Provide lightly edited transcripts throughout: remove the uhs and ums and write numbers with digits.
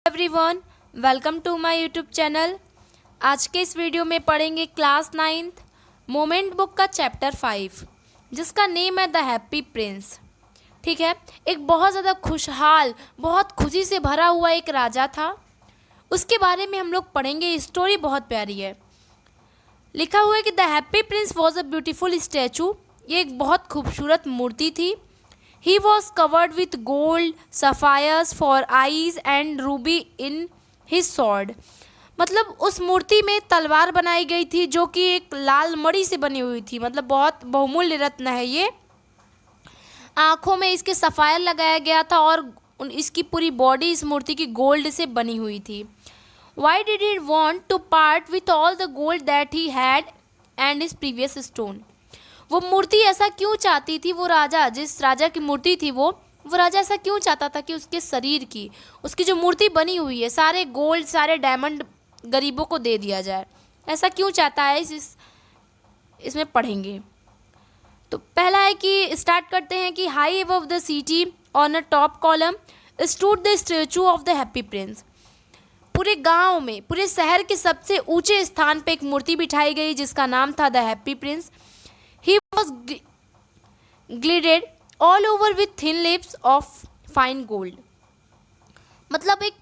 Everyone, welcome to my YouTube channel. आज के इस वीडियो में पढ़ेंगे क्लास 9th मोमेंट बुक का चैप्टर 5 जिसका नेम है द हैप्पी प्रिंस। ठीक है, एक बहुत ज़्यादा खुशहाल, बहुत खुशी से भरा हुआ एक राजा था। उसके बारे में हम लोग पढ़ेंगे। स्टोरी बहुत प्यारी है। लिखा हुआ है कि the happy Prince was a beautiful statue. ये एक बहुत खूबसूरत मूर्ति थी। He was covered with gold, sapphires for eyes and ruby in his sword। मतलब उस मूर्ति में तलवार बनाई गई थी जो कि एक लाल मणि से बनी हुई थी। मतलब बहुत बहुमूल्य रत्न है ये। आँखों में इसके सफ़ायर लगाया गया था और इसकी पूरी बॉडी इस मूर्ति की गोल्ड से बनी हुई थी। Why did he want to part with all the gold that he had and his previous stone? वो मूर्ति ऐसा क्यों चाहती थी, वो राजा, जिस राजा की मूर्ति थी वो राजा ऐसा क्यों चाहता था कि उसके शरीर की, उसकी जो मूर्ति बनी हुई है, सारे गोल्ड, सारे डायमंड गरीबों को दे दिया जाए। ऐसा क्यों चाहता है, इसमें पढ़ेंगे। तो पहला है कि स्टार्ट करते हैं कि high above the city on a top column stood the statue of the happy Prince. पूरे गांव में, पूरे शहर के सबसे ऊंचे स्थान पे एक मूर्ति बिठाई गई जिसका नाम था the happy Prince. He was gilded all over with thin layers of fine gold। मतलब एक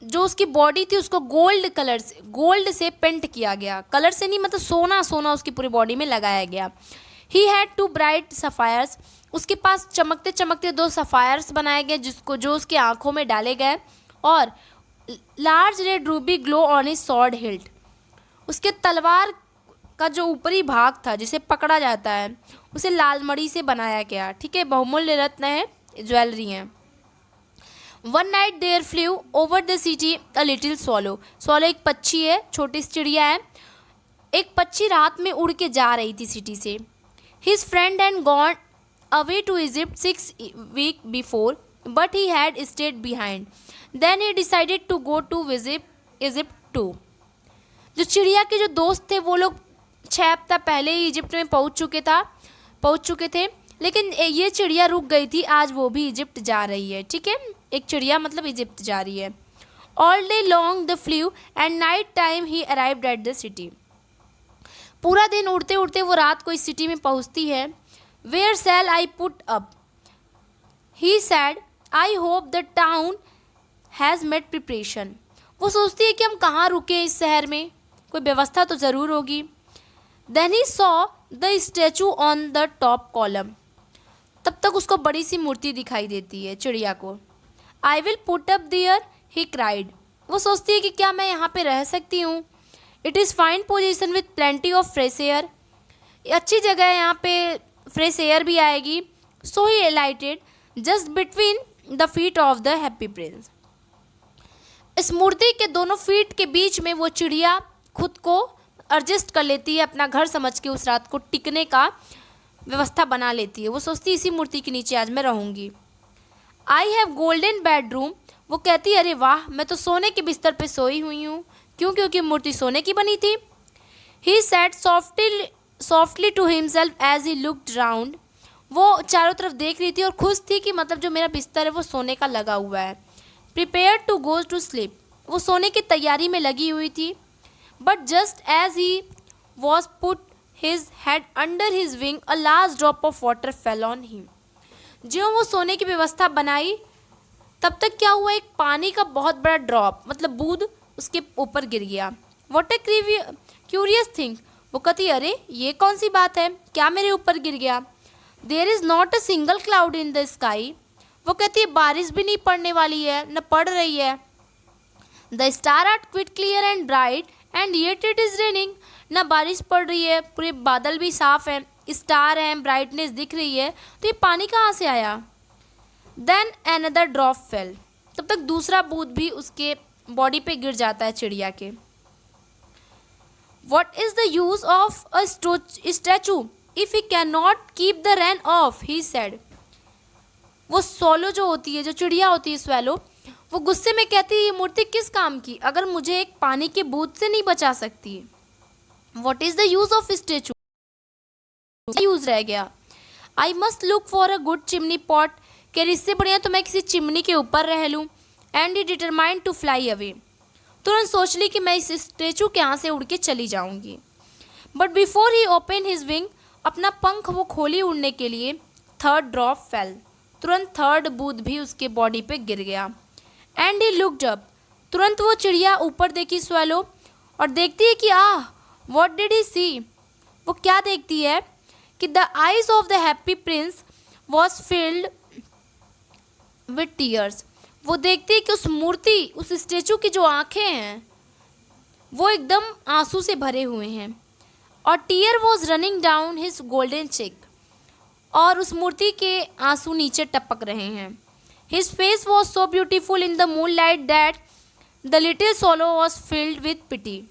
जो उसकी बॉडी थी उसको गोल्ड से पेंट किया गया। कलर से नहीं, मतलब सोना उसकी पूरी बॉडी में लगाया गया। He had two bright sapphires। उसके पास चमकते चमकते दो सफ़ायर्स बनाए गए जो उसकी आंखों में डाले गए। और large red Ruby glow on his sword hilt. उसके तलवार का जो ऊपरी भाग था जिसे पकड़ा जाता है उसे लाल मणि से बनाया गया। ठीक है, बहुमूल्य रत्न है, ज्वेलरी है। One night there flew over the city a little swallow. Swallow एक पक्षी है, छोटी चिड़िया है। एक पक्षी रात में उड़ के जा रही थी सिटी से। His friend and gone away to Egypt 6 week before but he had stayed behind. Then he decided to go to visit Egypt too. जो चिड़िया के जो दोस्त थे वो लोग 6 हफ्ता पहले ही इजिप्ट में पहुंच चुके थे, लेकिन ये चिड़िया रुक गई थी। आज वो भी इजिप्ट जा रही है। ठीक है, एक चिड़िया मतलब इजिप्ट जा रही है। All day long the flu and night time he arrived at the city. पूरा दिन उड़ते उड़ते वो रात को इस सिटी में पहुंचती है। Where shall I put up, he said, I hope the town has made preparation. वो सोचती है कि हम कहाँ रुके, इस शहर में कोई व्यवस्था तो ज़रूर होगी। Then he saw the statue on the top column। तब तक उसको बड़ी सी मूर्ति दिखाई देती है चिड़िया को। I will put up there, he cried। वो सोचती है कि क्या मैं यहाँ पे रह सकती हूँ। It is fine position with plenty of fresh air। अच्छी जगह है, यहाँ पे फ्रेश एयर भी आएगी। So he alighted just between the feet of the happy prince। इस मूर्ति के दोनों फीट के बीच में वो चिड़िया खुद को एडजस्ट कर लेती है, अपना घर समझ के उस रात को टिकने का व्यवस्था बना लेती है। वो सोचती है इसी मूर्ति के नीचे आज मैं रहूँगी। I have golden bedroom. वो कहती है अरे वाह, मैं तो सोने के बिस्तर पे सोई हुई हूँ। क्यों? क्योंकि मूर्ति सोने की बनी थी। He said softly to himself as he looked round. वो चारों तरफ देख रही थी और खुश थी कि मतलब जो मेरा बिस्तर है वो सोने का लगा हुआ है। Prepare to go to sleep. वो सोने की तैयारी में लगी हुई थी। But just as he was put his head under his wing, a large drop of water fell on him। जो वो सोने की व्यवस्था बनाई तब तक क्या हुआ, एक पानी का बहुत बड़ा ड्रॉप, मतलब बूंद उसके ऊपर गिर गया। What a curious thing। वो कहती अरे ये कौन सी बात है, क्या मेरे ऊपर गिर गया। There is not a single cloud in the sky। वो कहती है बारिश भी नहीं पड़ने वाली है, न पड़ रही है। The stars are quite clear and bright and yet it is raining. ना बारिश पड़ रही है, पूरे बादल भी साफ हैं, स्टार हैं, ब्राइटनेस दिख रही है, तो ये पानी कहाँ से आया। Then another drop fell. तब तक दूसरा बूंद भी उसके बॉडी पे गिर जाता है चिड़िया के। What is the use of a statue if he can not keep the rain of, he said. वो सोलो जो होती है, जो चिड़िया होती है स्वैलो, वो गुस्से में कहती है ये मूर्ति किस काम की अगर मुझे एक पानी के बूंद से नहीं बचा सकती। What is the use of statue, use रह गया। I must look for a good chimney pot. कि इससे बढ़िया तो मैं किसी चिमनी के ऊपर रह लूँ। And he determined to fly away. तुरंत सोच ली कि मैं इस स्टैचू के यहाँ से उड़ के चली जाऊंगी। But before he open his wing, अपना पंख वो खोली उड़ने के लिए, थर्ड ड्रॉप फेल, तुरंत थर्ड बूंद भी उसके बॉडी पे गिर गया। एंड ही लुक्ड अप, तुरंत वो चिड़िया ऊपर देखी स्वैलो, और देखती है कि व्हाट डिड ही सी, वो क्या देखती है कि the eyes of the happy Prince was filled with tears. वो देखती है कि उस मूर्ति, उस स्टेचू की जो आंखें हैं वो एकदम आंसू से भरे हुए हैं, और tear was running down his golden cheek, और उस मूर्ति के आंसू नीचे टपक रहे हैं। His face was so beautiful in the moonlight that the little swallow was filled with pity.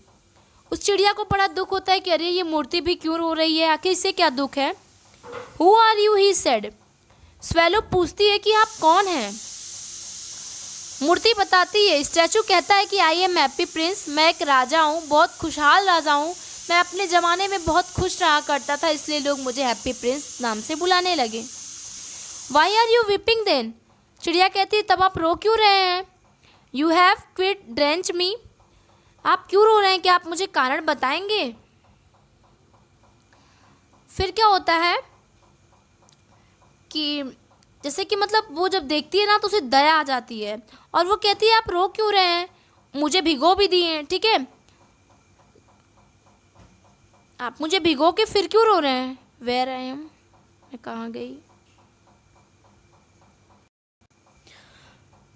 उस चिड़िया को बड़ा दुख होता है कि अरे ये मूर्ति भी क्यों रो रही है, आखिर इससे क्या दुख है। Who are you, he said. Swallow पूछती है कि आप कौन हैं। मूर्ति बताती है, स्टैचू कहता है कि आई एम हैप्पी प्रिंस, मैं एक राजा हूँ, बहुत खुशहाल राजा हूँ, मैं अपने ज़माने में बहुत खुश रहा करता था, इसलिए लोग मुझे हैप्पी प्रिंस नाम से बुलाने लगे। Why are you weeping then, चिड़िया कहती है तब आप रो क्यों रहे हैं। You have quite drench me, आप क्यों रो रहे हैं, क्या आप मुझे कारण बताएंगे। फिर क्या होता है कि जैसे कि मतलब वो जब देखती है ना तो उसे दया आ जाती है, और वो कहती है आप रो क्यों रहे हैं, मुझे भिगो भी दिए हैं, ठीक है, आप मुझे भिगो के फिर क्यों रो रहे हैं। वेयर आई एम, मैं कहाँ गई।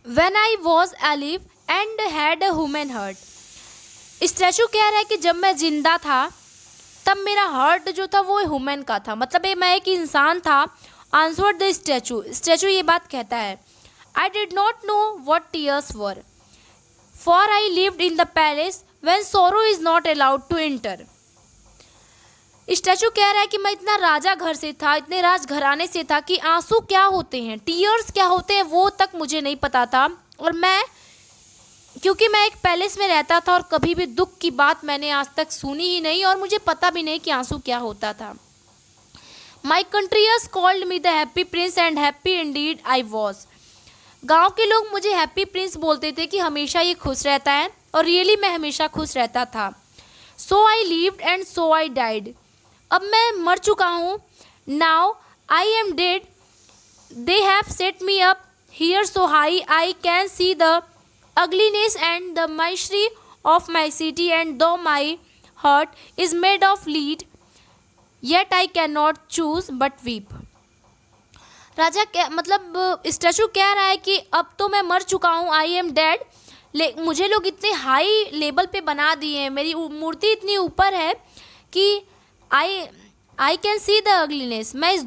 When I was alive and had a human heart, statue कह रहा है कि जब मैं जिंदा था तब मेरा हार्ट जो था वो ह्यूमन का था, मतलब मैं एक इंसान था। आंसर्ड द स्टैचू, स्टैचू ये बात कहता है, I did not know what tears were, for I lived in the palace when sorrow is not allowed to enter. Statue कह रहा है कि मैं इतना राजा घर से था, इतने राजघराने से था कि आंसू क्या होते हैं, टीयर्स क्या होते हैं वो तक मुझे नहीं पता था। और मैं, क्योंकि मैं एक पैलेस में रहता था और कभी भी दुख की बात मैंने आज तक सुनी ही नहीं, और मुझे पता भी नहीं कि आंसू क्या होता था। My courtiers called me the happy prince and happy indeed I was. गाँव के लोग मुझे हैप्पी प्रिंस बोलते थे कि हमेशा ये खुश रहता है, और रियली मैं हमेशा खुश रहता था। So I lived and so I died, अब मैं मर चुका हूँ। Now I am dead, they have set me up here so high I can see the ugliness and the misery of my city, and though my heart is made of lead, yet I cannot choose but weep। राजा क्या मतलब statue कह रहा है कि अब तो मैं मर चुका हूँ, आई एम डेड, मुझे लोग इतने हाई लेवल पे बना दिए हैं, मेरी मूर्ति इतनी ऊपर है कि आई कैन सी द अगलीनेस, मैं इस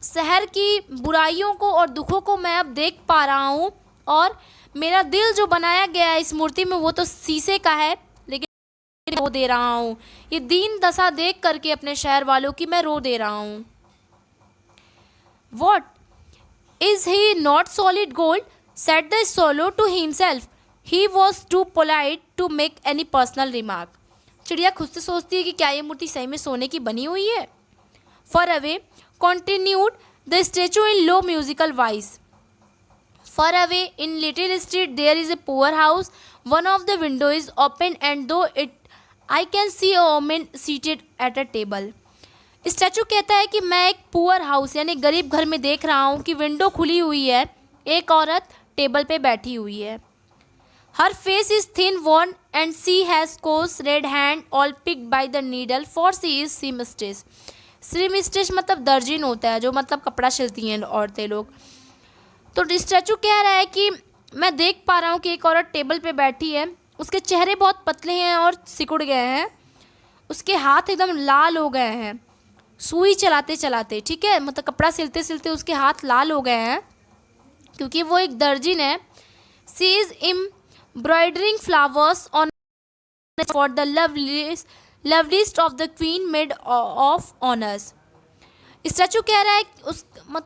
शहर की बुराइयों को और दुखों को मैं अब देख पा रहा हूँ, और मेरा दिल जो बनाया गया है इस मूर्ति में वो तो शीशे का है, लेकिन रो दे रहा हूँ, ये दीन दशा देख करके अपने शहर वालों की मैं रो दे रहा हूँ। What is he not solid gold, said the swallow to himself, he was too polite to make any personal remark। चिड़िया खुद से सोचती है कि क्या ये मूर्ति सही में सोने की बनी हुई है। Far away continued the statue in low musical voice, far away in little street there is a poor house, one of the window is open and though it I can see a woman seated at a table। Statue कहता है कि मैं एक poor house यानी गरीब घर में देख रहा हूँ कि विंडो खुली हुई है, एक औरत टेबल पे बैठी हुई है। Her face is thin worn and she has coarse red hand all pricked by the needle for she is seamstress. Seamstress मतलब दर्जिन होता है, जो मतलब कपड़ा सिलती हैं औरतें लोग। तो स्टैचू कह रहा है कि मैं देख पा रहा हूँ कि एक औरत टेबल पे बैठी है, उसके चेहरे बहुत पतले हैं और सिकुड़ गए हैं, उसके हाथ एकदम लाल हो गए हैं सुई चलाते चलाते, ठीक है, मतलब कपड़ा सिलते सिलते उसके हाथ लाल हो गए हैं क्योंकि वो एक दर्जिन है। She is embroidering flowers on for the loveliest of the queen maid of honours. Statue कह रहा है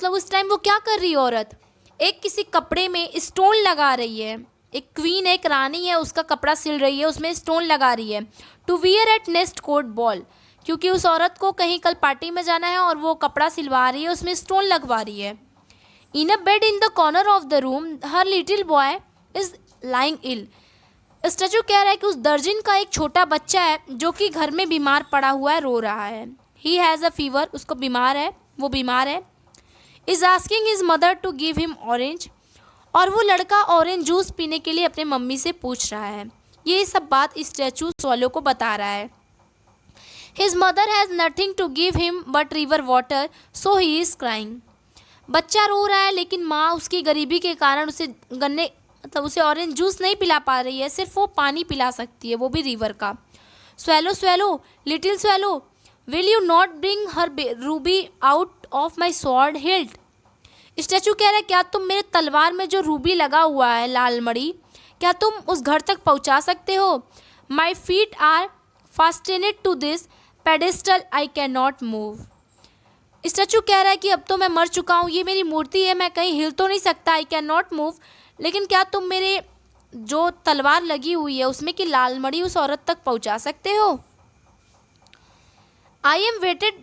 उस टाइम वो क्या कर रही है औरत, एक किसी कपड़े में स्टोन लगा रही है, एक क्वीन एक रानी है उसका कपड़ा सिल रही है, उसमें स्टोन लगा रही है। To wear at next court ball, क्योंकि उस औरत को कहीं कल पार्टी में जाना है और वो कपड़ा सिलवा रही है, उसमें स्टोन लगवा रही है। In a bed in the corner of the room her little boy is lying ill. Statue कह रहा है कि उस दर्जन का एक छोटा बच्चा है जो कि घर में बीमार पड़ा हुआ है, रो रहा है। ही हैज़ अ फीवर, उसको बीमार है, वो बीमार है। Is asking his mother to give him orange, और वो लड़का ऑरेंज जूस पीने के लिए अपने मम्मी से पूछ रहा है। ये सब बात स्टैचू स्वैलो को बता रहा है। His mother has nothing to give him but river water, so he is crying. बच्चा रो रहा है लेकिन माँ उसकी गरीबी के कारण उसे ऑरेंज जूस नहीं पिला पा रही है, सिर्फ वो पानी पिला सकती है, वो भी रिवर का। Swallow swallow, little swallow, will you not bring her Ruby out of my sword hilt. Statue कह रहा है, क्या तुम मेरे तलवार में जो रूबी लगा हुआ है, लाल मणि, क्या तुम उस घर तक पहुंचा सकते हो? My feet are fastened to this pedestal, I can not move. Statue कह रहा है कि अब तो मैं मर चुका हूँ, ये मेरी मूर्ति है, मैं कहीं हिल तो नहीं सकता, आई कैन नॉट मूव, लेकिन क्या तुम मेरे जो तलवार लगी हुई है उसमें की लाल मणि उस औरत तक पहुँचा सकते हो? I am waited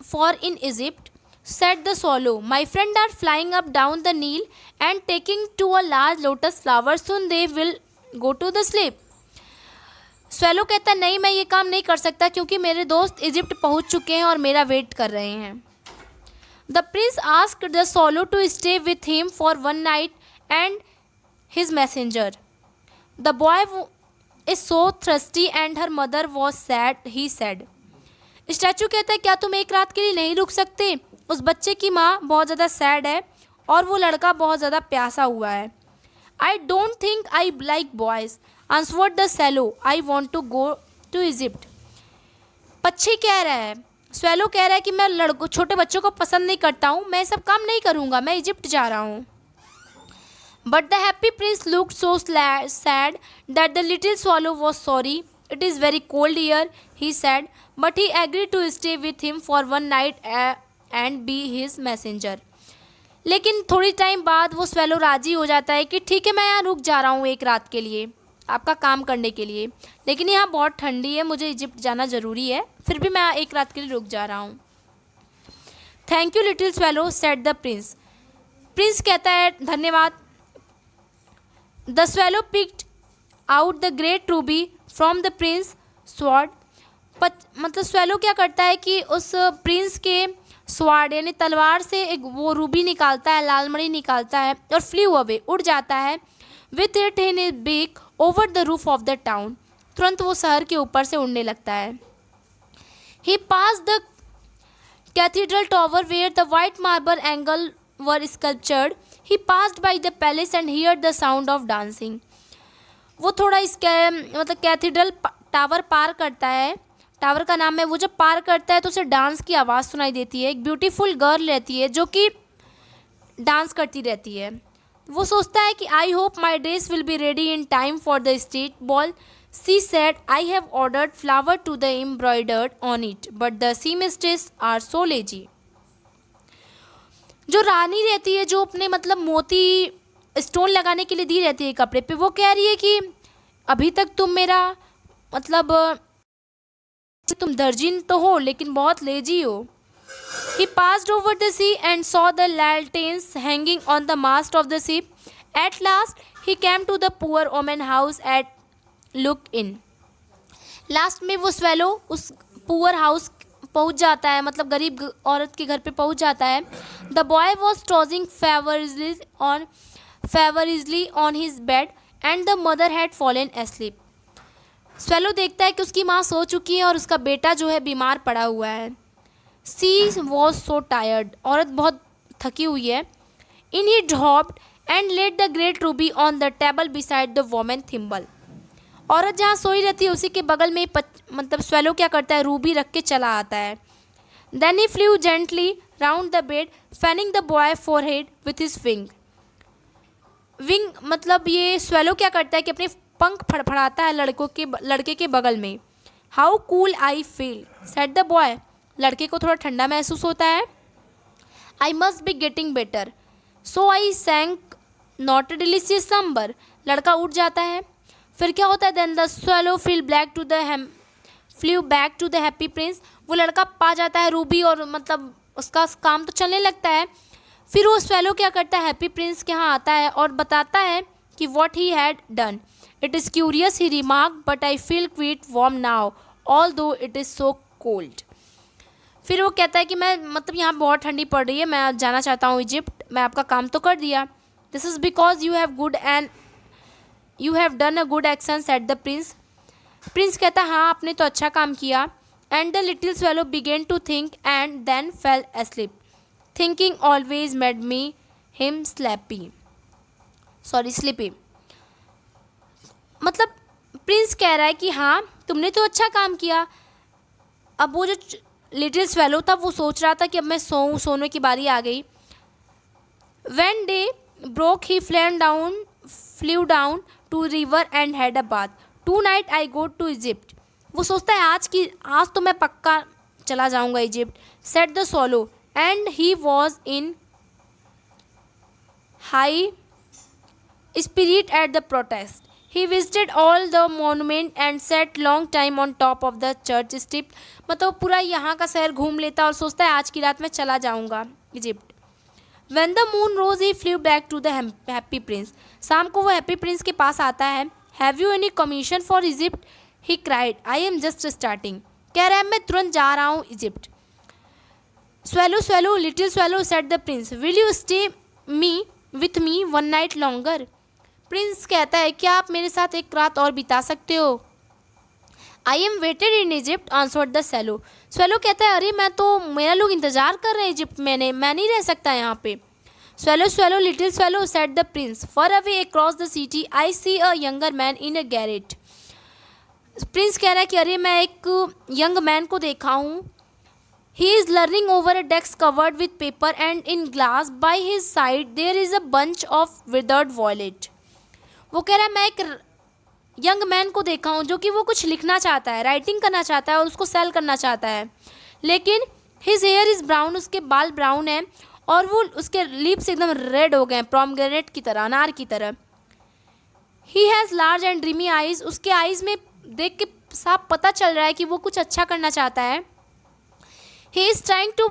for in Egypt, said the swallow. My friends are flying up down the Nile and taking to a large lotus flower. Soon they will go to the sleep. Swallow कहता है, नहीं, मैं ये काम नहीं कर सकता क्योंकि मेरे दोस्त इजिप्ट पहुंच चुके हैं और मेरा वेट कर रहे हैं। The Prince asked the swallow to stay with him for one night and his messenger. The boy is so thirsty and her mother was sad, he said. Statue कहता है, क्या तुम एक रात के लिए नहीं रुक सकते? उस बच्चे की माँ बहुत ज़्यादा सैड है और वो लड़का बहुत ज़्यादा प्यासा हुआ है। I don't think I like boys, answered the swallow, I want to go to Egypt. पक्षी कह रहा है, स्वैलो कह रहा है कि मैं छोटे बच्चों को पसंद नहीं करता हूँ, मैं सब काम नहीं करूँगा, मैं इजिप्ट जा रहा हूँ। But the happy prince looked so sad that the little swallow was sorry. It is very cold here, he said, but he agree to stay with him for one night and be his messenger. लेकिन थोड़ी time बाद वो swallow राजी हो जाता है कि ठीक है, मैं यहाँ रुक जा रहा हूँ एक रात के लिए आपका काम करने के लिए, लेकिन यहाँ बहुत ठंडी है, मुझे इजिप्ट जाना ज़रूरी है, फिर भी मैं एक रात के लिए रुक जा रहा हूँ। Thank you little swallow, said the prince. Prince कहता है, धन्यवाद। The swallow picked out the great Ruby from the Prince sword. मतलब स्वैलो क्या करता है कि उस प्रिंस के स्वाड यानी तलवार से एक वो रूबी निकालता है, लाल मणि निकालता है और फ्लू अवे, उड़ जाता है। With it in his beak over the roof of the town, तुरंत वो शहर के ऊपर से उड़ने लगता है। He pass the cathedral tower where the white marble angel were sculptured. He passed by the palace and hear the sound of dancing. वो थोड़ा मतलब कैथीड्रल टावर पार करता है, टावर का नाम है, वो जब पार करता है तो उसे डांस की आवाज़ सुनाई देती है। एक ब्यूटीफुल गर्ल रहती है जो कि डांस करती रहती है। वो सोचता है कि I hope my dress will be ready in time for the street ball. She said, I have ordered flower to the embroidered on it but the seamstress are so lazy. जो रानी रहती है, जो अपने मतलब मोती स्टोन लगाने के लिए दी रहती है कपड़े पे, वो कह रही है कि अभी तक तुम मेरा मतलब तुम दर्जिन तो हो लेकिन बहुत लेजी हो। He passed over the sea and saw the lanterns hanging on the mast of the ship. At last, he came to the poor woman house at look in. Last में वो स्वैलो उस poor house पहुंच जाता है, मतलब गरीब औरत के घर पे पहुंच जाता है। The boy was tossing feverishly on his bed and the mother had fallen asleep. Swallow देखता है कि उसकी माँ सो चुकी है और उसका बेटा जो है बीमार पड़ा हुआ है। सी वॉज सो टायर्ड, औरत बहुत थकी हुई है। In he dropped and let the great ruby on the table beside the women thimble. औरत जहाँ सोई रहती है उसी के बगल में मतलब स्वैलो क्या करता है, रूबी रख के चला आता है। Then he flew gently round the bed fanning the boy forehead with his wing. Wing मतलब ये स्वैलो क्या करता है कि अपने पंख फड़फड़ाता है लड़के के बगल में। How cool I feel, said the boy. लड़के को थोड़ा ठंडा महसूस होता है। I must be getting better, so I sank not a delicious number. लड़का उठ जाता है। फिर क्या होता है, then the swallow flew back to the happy prince. वो लड़का पा जाता है रूबी और मतलब उसका काम तो चलने लगता है। फिर वो स्वैलो क्या करता है, हैप्पी प्रिंस के यहाँ आता है और बताता है कि what he had done. It is curious, he remarked, but I feel quite warm now, although it is so cold. फिर वो कहता है कि मैं मतलब यहाँ बहुत ठंडी पड़ रही है, मैं जाना चाहता हूँ इजिप्ट, मैं आपका काम तो कर दिया. This is because you have done a good action, said the prince. Prince कहता है हाँ आपने तो अच्छा काम किया. And the little swallow began to think and then fell asleep. Thinking always made me him sleepy. मतलब प्रिंस कह रहा है कि हाँ तुमने तो अच्छा काम किया. अब वो जो लिटिल स्वेलो था वो सोच रहा था कि अब मैं सोने की बारी आ गई. When day broke, he flew down to river and had a bath. Tonight I go to Egypt. वो सोचता है आज तो मैं पक्का चला जाऊंगा Egypt. Said the swallow, and he was in high spirit at the protest. He visited all the monument and sat long time on top of the church steep. मतलब पूरा यहाँ का शहर घूम लेता और सोचता है आज की रात मैं चला जाऊँगा Egypt. When the moon rose, he flew back to the happy prince. शाम को वो हैप्पी प्रिंस के पास आता है. Have you any commission for Egypt? He cried. I am just starting. कह रहा है मैं तुरंत जा रहा हूँ Egypt. Swallow, swallow, little swallow, said the prince. Will you stay with me one night longer? Prince कहता है क्या आप मेरे साथ एक रात और बिता सकते हो. I am waited in Egypt, answered the swallow. swallow कहता है अरे मेरा लोग इंतज़ार कर रहे हैं इजिप्ट में, मैं नहीं रह सकता यहाँ पे. Swallow, swallow, little swallow, said the prince. Far away across the city, I see a younger man in a garret. Prince कह रहा है कि अरे मैं एक यंग मैन को देखा हूँ. He is leaning over a desk covered with paper and in glass. By his side there is a bunch of withered violet. वो कह रहा है मैं एक यंग मैन को देखा हूँ जो कि वो कुछ लिखना चाहता है, राइटिंग करना चाहता है और उसको सेल करना चाहता है. लेकिन हिज हेयर इज़ ब्राउन, उसके बाल ब्राउन हैं और वो उसके लिप्स एकदम रेड हो गए हैं, पोमेग्रेनेट की तरह, अनार की तरह. He has large and dreamy eyes, उसके आइज़ में देख के साफ पता चल रहा है कि वो कुछ अच्छा करना चाहता है. He is trying to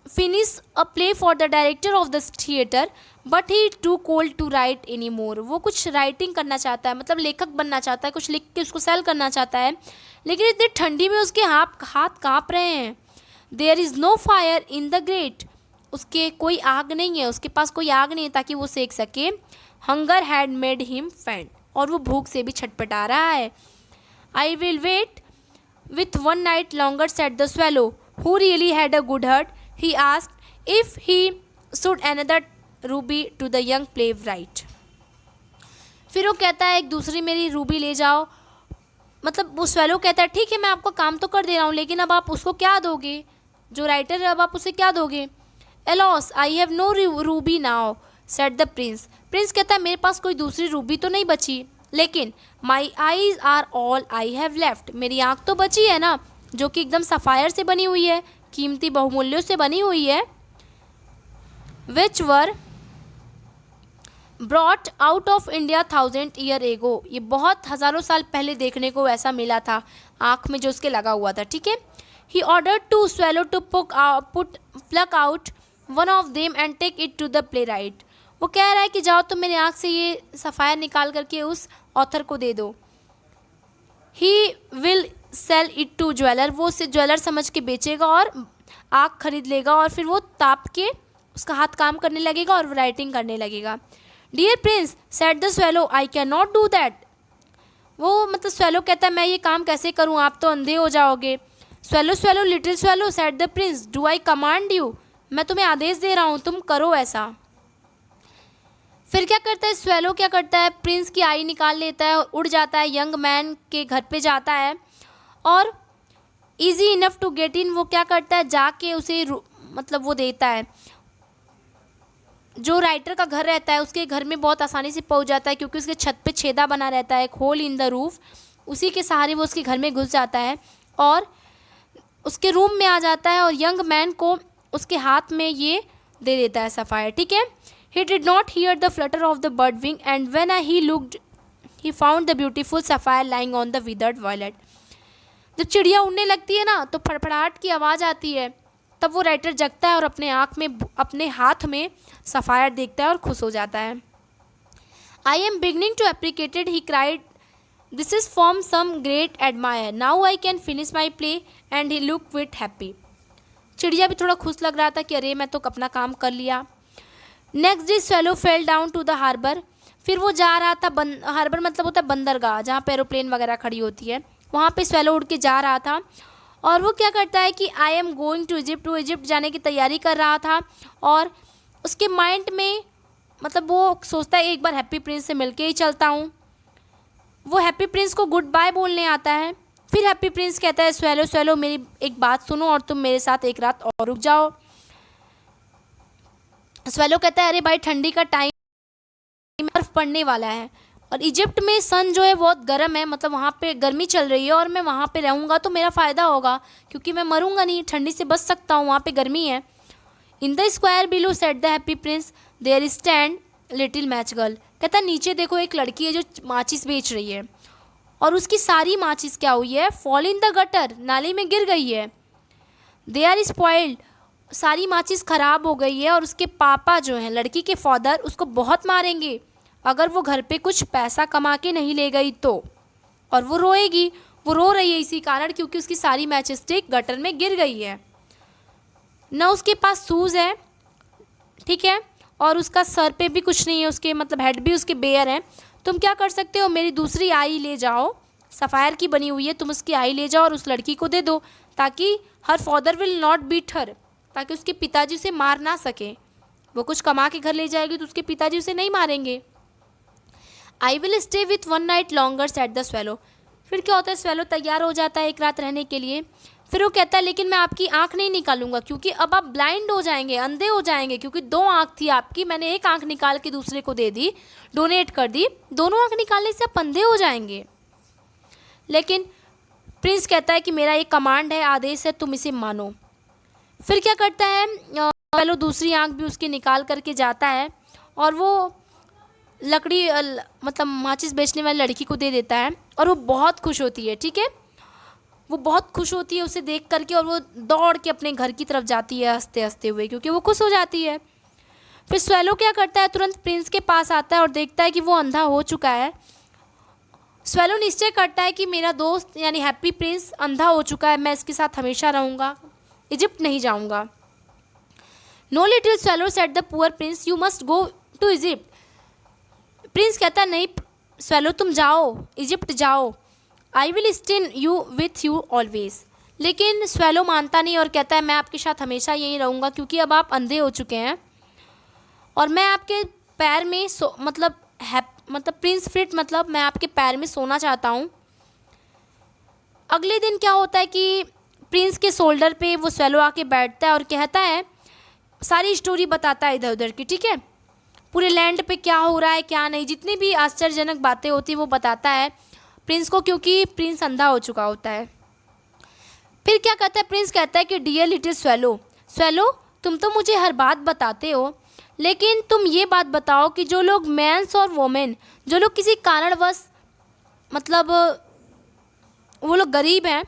finish a play for the director of the theatre, but he too cold to write any more. वो कुछ राइटिंग करना चाहता है, मतलब लेखक बनना चाहता है, कुछ लिख के उसको सेल करना चाहता है, लेकिन इतनी ठंडी में उसके हाथ काँप रहे हैं. There is no fire in the grate, उसके कोई आग नहीं है, उसके पास कोई आग नहीं है ताकि वो सेक सके. हंगर हैड मेड हिम फेंट, और वो भूख से भी छटपटा रहा है. I will wait with one night longer, said the swallow, who really had a good heart. He asked if he should another ruby to the young playwright. फिर वो कहता है एक दूसरी मेरी रूबी ले जाओ. मतलब वो swallow कहता है ठीक है मैं आपको काम तो कर दे रहा हूँ, लेकिन अब आप उसको क्या दोगे, जो राइटर है अब आप उसे क्या दोगे. Alas, I have no ruby now, said the prince. Prince कहता है मेरे पास कोई दूसरी रूबी तो नहीं बची, लेकिन my eyes are all I have left. मेरी आँख तो बची है ना, जो कि एकदम सफ़ायर से बनी हुई है, कीमती बहुमूल्यों से बनी हुई है. Which were brought out of India 1000 years ago. ये बहुत हज़ारों साल पहले देखने को ऐसा मिला था, आँख में जो उसके लगा हुआ था. ठीक है. He order to swallow to pluck out one of them and take it to the playwright. वो कह रहा है कि जाओ तुम मेरी आँख से ये सफ़ायर निकाल करके उस ऑथर को दे दो. He will sell it to jeweller, वो उसे ज्वेलर समझ के बेचेगा और आग खरीद लेगा और फिर वो ताप के उसका हाथ काम करने लगेगा और राइटिंग करने लगेगा. Dear prince, said the swallow, I can not do that. वो मतलब swallow कहता है मैं ये काम कैसे करूँ, आप तो अंधे हो जाओगे. swallow, swallow, little swallow, said the prince, do I command you. मैं तुम्हें आदेश दे रहा हूँ, तुम करो ऐसा. फिर क्या करता है swallow, क्या करता है प्रिंस की आई निकाल लेता है और उड़ जाता है, यंग मैन के घर पे जाता है और easy enough to get in. वो क्या करता है जाके उसे मतलब वो देता है, जो राइटर का घर रहता है उसके घर में बहुत आसानी से पहुंच जाता है क्योंकि उसके छत पे छेदा बना रहता है, एक होल इन द रूफ. उसी के सहारे वो उसके घर में घुस जाता है और उसके रूम में आ जाता है और यंग मैन को उसके हाथ में ये दे देता है सफ़ायर. ठीक है. He did not hear the flutter of the bird wing and when he looked he found the beautiful sapphire lying on the withered violet. जब चिड़िया उड़ने लगती है ना तो फड़फड़ाहट की आवाज़ आती है, तब वो राइटर जगता है और अपने हाथ में सफ़ायर देखता है और खुश हो जाता है. I am beginning to appreciated he cried, this is from some great admirer, now I can finish my play and he look with happy. चिड़िया भी थोड़ा खुश लग रहा था कि अरे मैं तो अपना काम कर लिया। Next day swallow fell down to the harbour, फिर वो जा रहा था, हार्बर मतलब होता है बंदरगाह जहाँ पे एरोप्लेन वगैरह खड़ी होती है, वहाँ पे स्वेलो उड़ के जा रहा था। और वो क्या करता है कि I am going to Egypt, वो इजिप्ट जाने की तैयारी कर रहा था और उसके माइंड में मतलब वो सोचता है एक बार हैप्पी प्रिंस से मिलके ही चलता हूँ। वो हैप्पी प्रिंस को गुड बाय बोलने आता है। फिर हैप्पी प्रिंस कहता है स्वेलो स्वेलो मेरी एक बात सुनो और तुम मेरे साथ एक रात और रुक जाओ। स्वेलो कहता है अरे भाई ठंडी का टाइम, बर्फ पड़ने वाला है और इजिप्ट में सन जो है बहुत गर्म है, मतलब वहाँ पे गर्मी चल रही है और मैं वहाँ पे रहूँगा तो मेरा फ़ायदा होगा क्योंकि मैं मरूंगा नहीं, ठंडी से बच सकता हूँ, वहाँ पे गर्मी है। In the square below said the happy prince there stand little match girl, कहता है नीचे देखो एक लड़की है जो माचिस बेच रही है और उसकी सारी माचिस क्या हुई है, फॉल इन द गटर, नाली में गिर गई है। दे आर स्पॉइल्ड, सारी माचिस ख़राब हो गई है और उसके पापा जो हैं लड़की के फादर उसको बहुत मारेंगे अगर वो घर पे कुछ पैसा कमा के नहीं ले गई तो। और वो रोएगी, वो रो रही है इसी कारण क्योंकि उसकी सारी मैच स्टिक गटर में गिर गई है। ना उसके पास शूज़ है, ठीक है, और उसका सर पे भी कुछ नहीं है, उसके मतलब हेड भी उसके बेयर हैं। तुम क्या कर सकते हो, मेरी दूसरी आई ले जाओ, सफ़ायर की बनी हुई है, तुम उसकी आई ले जाओ और उस लड़की को दे दो ताकि her father will not beat her, ताकि उसके पिताजी उसे मार ना सके। वो कुछ कमा के घर ले जाएगी तो उसके पिताजी उसे नहीं मारेंगे। आई will stay with one night longer set the swallow, फिर क्या होता है स्वेलो तैयार हो जाता है एक रात रहने के लिए। फिर वो कहता है लेकिन मैं आपकी आंख नहीं निकालूंगा क्योंकि अब आप ब्लाइंड हो जाएंगे, अंधे हो जाएंगे, क्योंकि 2 आंख थी आपकी, मैंने एक आंख निकाल के दूसरे को दे दी, डोनेट कर दी, दोनों आंख निकालने से आप अंधे हो जाएंगे। लेकिन प्रिंस कहता है कि मेरा एक कमांड है, आदेश है, तुम इसे मानो। फिर क्या करता है स्वेलो दूसरी आंख भी उसकी निकाल करके जाता है और वो लकड़ी मतलब माचिस बेचने वाली लड़की को दे देता है और वो बहुत खुश होती है, ठीक है, वो बहुत खुश होती है उसे देख करके और वो दौड़ के अपने घर की तरफ जाती है हंसते हंसते हुए क्योंकि वो खुश हो जाती है। फिर स्वेलो क्या करता है, तुरंत प्रिंस के पास आता है और देखता है कि वो अंधा हो चुका है। स्वेलो निश्चय करता है कि मेरा दोस्त यानी हैप्पी प्रिंस अंधा हो चुका है, मैं इसके साथ हमेशा रहूँगा, इजिप्ट नहीं जाऊँगा। No little swallow said the poor prince you must go to Egypt, प्रिंस कहता है नहीं स्वेलो तुम जाओ, इजिप्ट जाओ, I will stay you with you always. लेकिन स्वेलो मानता नहीं और कहता है मैं आपके साथ हमेशा यहीं रहूँगा क्योंकि अब आप अंधे हो चुके हैं और मैं आपके पैर में मतलब प्रिंस फिट मतलब मैं आपके पैर में सोना चाहता हूँ। अगले दिन क्या होता है कि प्रिंस के शोल्डर पे वो स्वेलो आके बैठता है और कहता है, सारी स्टोरी बताता है इधर उधर की, ठीक है, पूरे लैंड पे क्या हो रहा है क्या नहीं, जितनी भी आश्चर्यजनक बातें होती है वो बताता है प्रिंस को क्योंकि प्रिंस अंधा हो चुका होता है। फिर क्या कहता है, प्रिंस कहता है कि डियर लिटिल स्वेलो, स्वेलो तुम तो मुझे हर बात बताते हो लेकिन तुम ये बात बताओ कि जो लोग मैंस और वोमेन, जो लोग किसी कारणवश मतलब वो लोग गरीब हैं,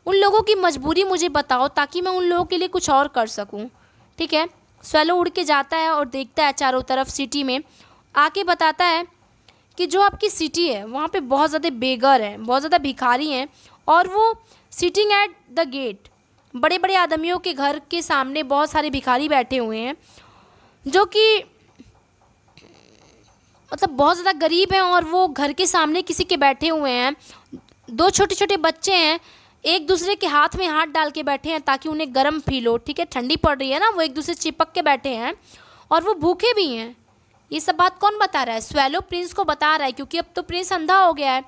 उन लोगों की मजबूरी मुझे बताओ ताकि मैं उन लोगों के लिए कुछ और कर सकूं, ठीक है। स्वेलो उड़ के जाता है और देखता है चारों तरफ सिटी में, आके बताता है कि जो आपकी सिटी है वहाँ पे बहुत ज़्यादा बेगर हैं, बहुत ज़्यादा भिखारी हैं और वो सिटिंग एट द गेट, बड़े बड़े आदमियों के घर के सामने बहुत सारे भिखारी बैठे हुए हैं जो कि मतलब बहुत ज़्यादा गरीब हैं और वो घर के सामने किसी के बैठे हुए हैं। 2 छोटे छोटे बच्चे हैं, एक दूसरे के हाथ में हाथ डाल के बैठे हैं ताकि उन्हें गर्म फील हो, ठीक है, ठंडी पड़ रही है ना, वो एक दूसरे से चिपक के बैठे हैं और वो भूखे भी हैं। ये सब बात कौन बता रहा है, स्वेलो प्रिंस को बता रहा है क्योंकि अब तो प्रिंस अंधा हो गया है।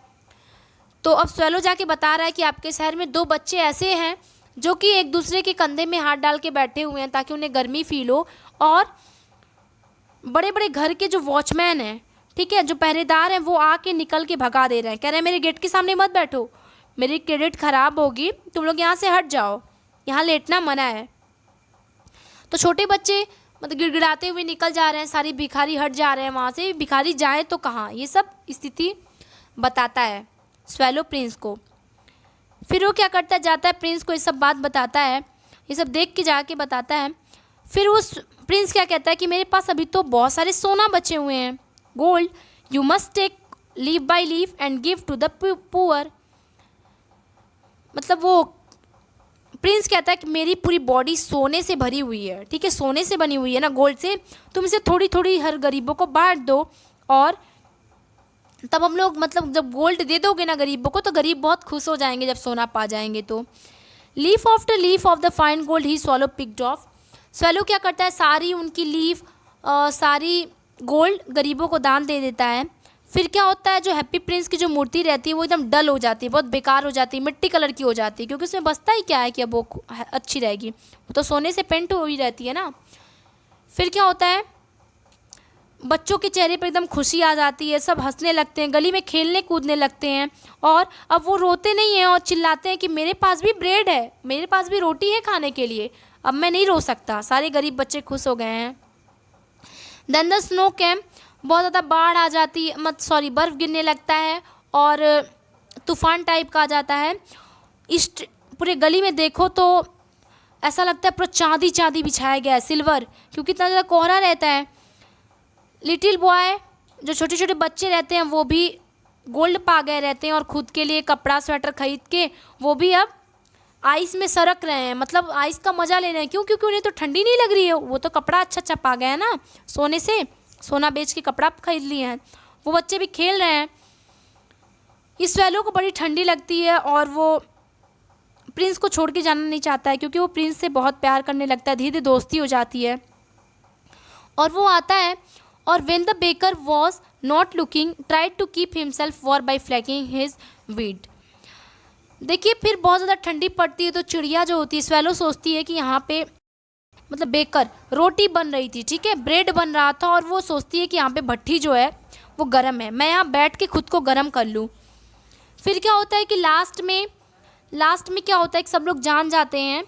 तो अब स्वेलो जाके बता रहा है कि आपके शहर में 2 बच्चे ऐसे हैं जो कि एक दूसरे के कंधे में हाथ डाल के बैठे हुए हैं ताकि उन्हें गर्मी फील हो, और बड़े बड़े घर के जो वॉचमैन हैं, ठीक है, जो पहरेदार हैं, वो आके निकल के भगा दे रहे हैं, कह रहे हैं मेरे गेट के सामने मत बैठो, मेरी क्रेडिट ख़राब होगी, तुम लोग यहाँ से हट जाओ, यहाँ लेटना मना है। तो छोटे बच्चे मतलब गिड़गिड़ाते हुए निकल जा रहे हैं, सारी भिखारी हट जा रहे हैं वहाँ से, भिखारी जाए तो कहाँ, ये सब स्थिति बताता है स्वेलो प्रिंस को। फिर वो क्या करता है, जाता है प्रिंस को ये सब बात बताता है, ये सब देख के जाके बताता है। फिर वो प्रिंस क्या कहता है कि मेरे पास अभी तो बहुत सारे सोना बचे हुए हैं, gold, you must take leaf by leaf and give to the poor. मतलब वो प्रिंस कहता है कि मेरी पूरी बॉडी सोने से भरी हुई है, ठीक है, सोने से बनी हुई है ना, गोल्ड से, तुम इसे थोड़ी थोड़ी हर गरीबों को बांट दो, और तब हम लोग मतलब जब गोल्ड दे दोगे ना गरीबों को तो गरीब बहुत खुश हो जाएंगे जब सोना पा जाएंगे। तो leaf after leaf of the fine gold he swallow picked of. Swallow क्या करता है, सारी उनकी लीफ सारी गोल्ड गरीबों को दान दे देता है। फिर क्या होता है, जो हैप्पी प्रिंस की जो मूर्ति रहती है वो एकदम डल हो जाती है, बहुत बेकार हो जाती है, मिट्टी कलर की हो जाती है, क्योंकि उसमें बचता ही क्या है कि अब वो अच्छी रहेगी, वो तो सोने से पेंट हुई रहती है ना। फिर क्या होता है, बच्चों के चेहरे पर एकदम खुशी आ जाती है, सब हंसने लगते हैं, गली में खेलने कूदने लगते हैं, और अब वो रोते नहीं हैं और चिल्लाते हैं कि मेरे पास भी ब्रेड है, मेरे पास भी रोटी है खाने के लिए, अब मैं नहीं रो सकता। सारे गरीब बच्चे खुश हो गए हैं। देन द स्नो कैम, बहुत ज़्यादा बाढ़ आ जाती है, बर्फ़ गिरने लगता है और तूफान टाइप का आ जाता है। इस पूरे गली में देखो तो ऐसा लगता है पूरा चांदी चांदी बिछाया गया है, सिल्वर, क्योंकि इतना ज़्यादा कोहरा रहता है। लिटिल बॉय, जो छोटे छोटे बच्चे रहते हैं वो भी गोल्ड पा गए रहते हैं और खुद के लिए कपड़ा स्वेटर खरीद के वो भी अब आइस में सरक रहे हैं, मतलब आइस का मज़ा ले रहे हैं। क्यों? क्योंकि उन्हें तो ठंडी नहीं लग रही है, वो तो कपड़ा अच्छा अच्छा पा गया है ना, सोने से, सोना बेच के कपड़ा खरीद लिए हैं। वो बच्चे भी खेल रहे हैं। इस स्वैलो को बड़ी ठंडी लगती है और वो प्रिंस को छोड़ के जाना नहीं चाहता है, क्योंकि वो प्रिंस से बहुत प्यार करने लगता है, धीरे धीरे दोस्ती हो जाती है। और वो आता है और when the baker was not looking tried to keep himself warm by flapping his wheat. देखिए फिर बहुत ज़्यादा ठंडी पड़ती है तो चिड़िया जो होती है, स्वैलो सोचती है कि यहाँ पे मतलब बेकर रोटी बन रही थी, ठीक है, ब्रेड बन रहा था, और वो सोचती है कि यहाँ पे भट्टी जो है वो गर्म है, मैं यहाँ बैठ के खुद को गर्म कर लूँ। फिर क्या होता है कि लास्ट में क्या होता है कि सब लोग जान जाते हैं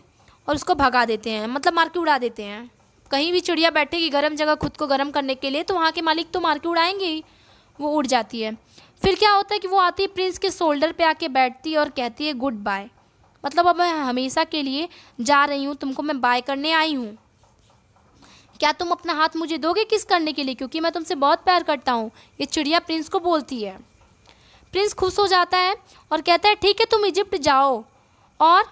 और उसको भगा देते हैं, मतलब मार के उड़ा देते हैं। कहीं भी चिड़िया बैठेगी गर्म जगह खुद को गर्म करने के लिए तो वहाँ के मालिक तो मार के उड़ाएंगे ही, वो उड़ जाती है। फिर क्या होता है कि वो आती है प्रिंस के शोल्डर पे आके बैठती है और कहती है गुड बाय, मतलब अब मैं हमेशा के लिए जा रही हूँ, तुमको मैं बाय करने आई हूँ, क्या तुम अपना हाथ मुझे दोगे किस करने के लिए, क्योंकि मैं तुमसे बहुत प्यार करता हूँ। ये चिड़िया प्रिंस को बोलती है। प्रिंस खुश हो जाता है और कहता है ठीक है तुम इजिप्ट जाओ और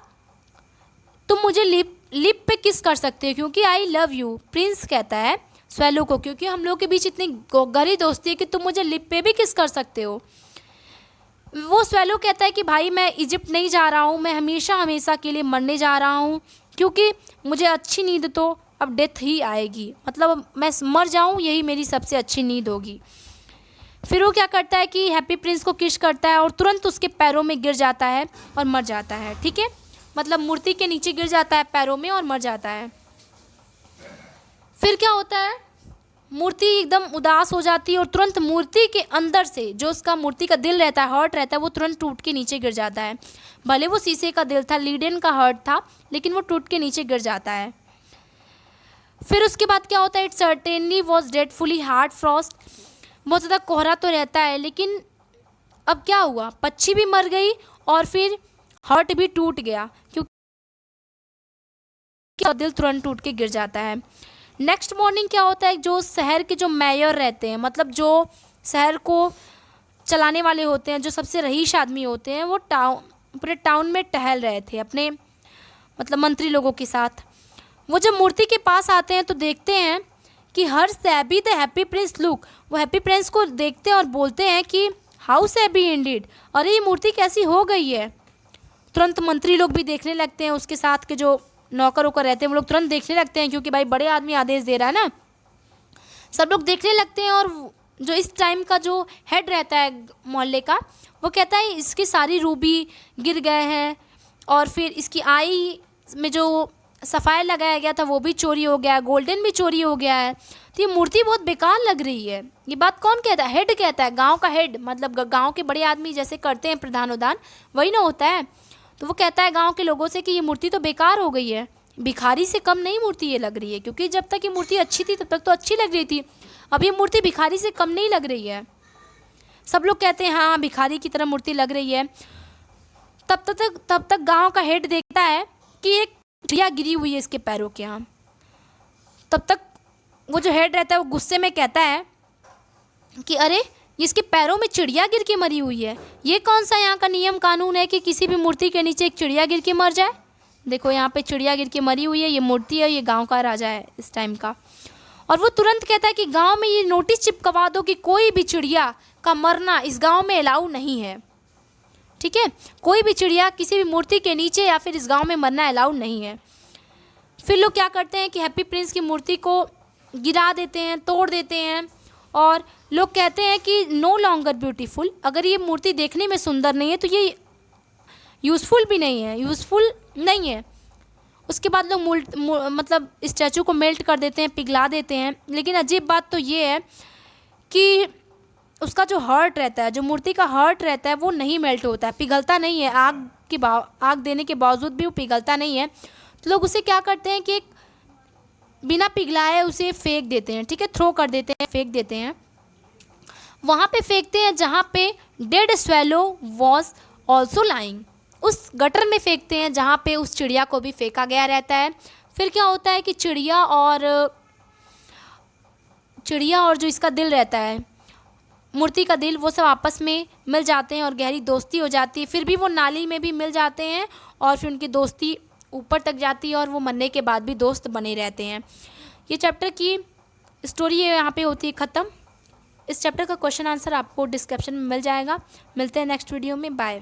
तुम मुझे लिप पे किस कर सकते हो क्योंकि आई लव यू। प्रिंस कहता है स्वैलो को, क्योंकि हम लोग के बीच इतनी गहरी दोस्ती है कि तुम मुझे लिप पे भी किस कर सकते हो। वो स्वैलो कहता है कि भाई मैं इजिप्ट नहीं जा रहा हूँ, मैं हमेशा के लिए मरने जा रहा हूँ, क्योंकि मुझे अच्छी नींद तो अब डेथ ही आएगी, मतलब मैं मर जाऊँ यही मेरी सबसे अच्छी नींद होगी। फिर वो क्या करता है कि हैप्पी प्रिंस को किस करता है और तुरंत उसके पैरों में गिर जाता है और मर जाता है, ठीक है, मतलब मूर्ति के नीचे गिर जाता है पैरों में और मर जाता है। फिर क्या होता है, मूर्ति एकदम उदास हो जाती है और तुरंत मूर्ति के अंदर से जो उसका मूर्ति का दिल रहता है, हार्ट रहता है, वो तुरंत टूट के नीचे गिर जाता है। भले वो शीशे का दिल था, लीडेन का हार्ट था, लेकिन वो टूट के नीचे गिर जाता है। फिर उसके बाद क्या होता है, it certainly was dreadfully hard frost, बहुत ज़्यादा कोहरा तो रहता है, लेकिन अब क्या हुआ, पक्षी भी मर गई और फिर हार्ट भी टूट गया क्योंकि दिल तुरंत टूट के गिर जाता है। नेक्स्ट मॉर्निंग क्या होता है, जो शहर के जो मेयर रहते हैं, मतलब जो शहर को चलाने वाले होते हैं, जो सबसे रईस आदमी होते हैं, वो पूरे टाउन में टहल रहे थे अपने मतलब मंत्री लोगों के साथ। वो जब मूर्ति के पास आते हैं तो देखते हैं कि हर सैबी द हैप्पी प्रिंस लुक, वो हैप्पी प्रिंस को देखते हैं और बोलते हैं कि हाउ सैबी इंडीड, अरे ये मूर्ति कैसी हो गई है। तुरंत मंत्री लोग भी देखने लगते हैं, उसके साथ के जो नौकर वोकर रहते हैं वो लोग तुरंत देखने लगते हैं, क्योंकि भाई बड़े आदमी आदेश दे रहा है ना, सब लोग देखने लगते हैं। और जो इस टाइम का जो हेड रहता है मोहल्ले का, वो कहता है इसकी सारी रूबी गिर गए हैं और फिर इसकी आई में जो सफ़ायर लगाया गया था वो भी चोरी हो गया है, गोल्डन भी चोरी हो गया है, तो ये मूर्ति बहुत बेकार लग रही है। ये बात कौन कहता है, हेड कहता है, गांव का हेड, मतलब गांव के बड़े आदमी जैसे करते हैं प्रधान उदान, वही ना होता है। तो वो कहता है गांव के लोगों से कि ये मूर्ति तो बेकार हो गई है, भिखारी से कम नहीं मूर्ति ये लग रही है, क्योंकि जब तक ये मूर्ति अच्छी थी तब तक तो अच्छी लग रही थी, अब ये मूर्ति भिखारी से कम नहीं लग रही है। सब लोग कहते हैं हाँ भिखारी की तरह मूर्ति लग रही है। तब तक गाँव का हेड देखता है कि एक चिड़िया गिरी हुई है इसके पैरों के यहाँ। तब तक वो जो हेड रहता है वो गुस्से में कहता है कि अरे इसके पैरों में चिड़िया गिर के मरी हुई है। ये कौन सा यहाँ का नियम कानून है कि किसी भी मूर्ति के नीचे एक चिड़िया गिर के मर जाए? देखो यहाँ पे चिड़िया गिर के मरी हुई है, ये मूर्ति है, ये गांव का राजा है इस टाइम का। और वो तुरंत कहता है कि गांव में ये नोटिस चिपकवा दो कि कोई भी चिड़िया का मरना इस गांव में अलाउ नहीं है। ठीक है, कोई भी चिड़िया किसी भी मूर्ति के नीचे या फिर इस गांव में मरना अलाउ नहीं है। फिर लोग क्या करते हैं कि हैप्पी प्रिंस की मूर्ति को गिरा देते हैं, तोड़ देते हैं, और लोग कहते हैं कि नो लॉन्गर ब्यूटीफुल, अगर ये मूर्ति देखने में सुंदर नहीं है तो ये यूज़फुल भी नहीं है, यूज़फुल नहीं है। उसके बाद लोग मतलब स्टैचू को मेल्ट कर देते हैं, पिघला देते हैं। लेकिन अजीब बात तो ये है कि उसका जो हार्ट रहता है, जो मूर्ति का हार्ट रहता है, वो नहीं मेल्ट होता है, पिघलता नहीं है। आग देने के बावजूद भी वो पिघलता नहीं है। तो लोग उसे क्या करते हैं कि बिना पिघलाए उसे फेंक देते हैं। ठीक है, थ्रो कर देते हैं, फेंक देते हैं। वहाँ पे फेंकते हैं जहाँ पे dead swallow was also lying, उस गटर में फेंकते हैं जहाँ पे उस चिड़िया को भी फेंका गया रहता है। फिर क्या होता है कि चिड़िया और जो इसका दिल रहता है, मूर्ति का दिल, वो सब आपस में मिल जाते हैं और गहरी दोस्ती हो जाती है। फिर भी वो नाली में भी मिल जाते हैं और फिर उनकी दोस्ती ऊपर तक जाती है और वो मरने के बाद भी दोस्त बने रहते हैं। ये चैप्टर की स्टोरी यहाँ पे होती है ख़त्म। इस चैप्टर का क्वेश्चन आंसर आपको डिस्क्रिप्शन में मिल जाएगा। मिलते हैं नेक्स्ट वीडियो में, बाय।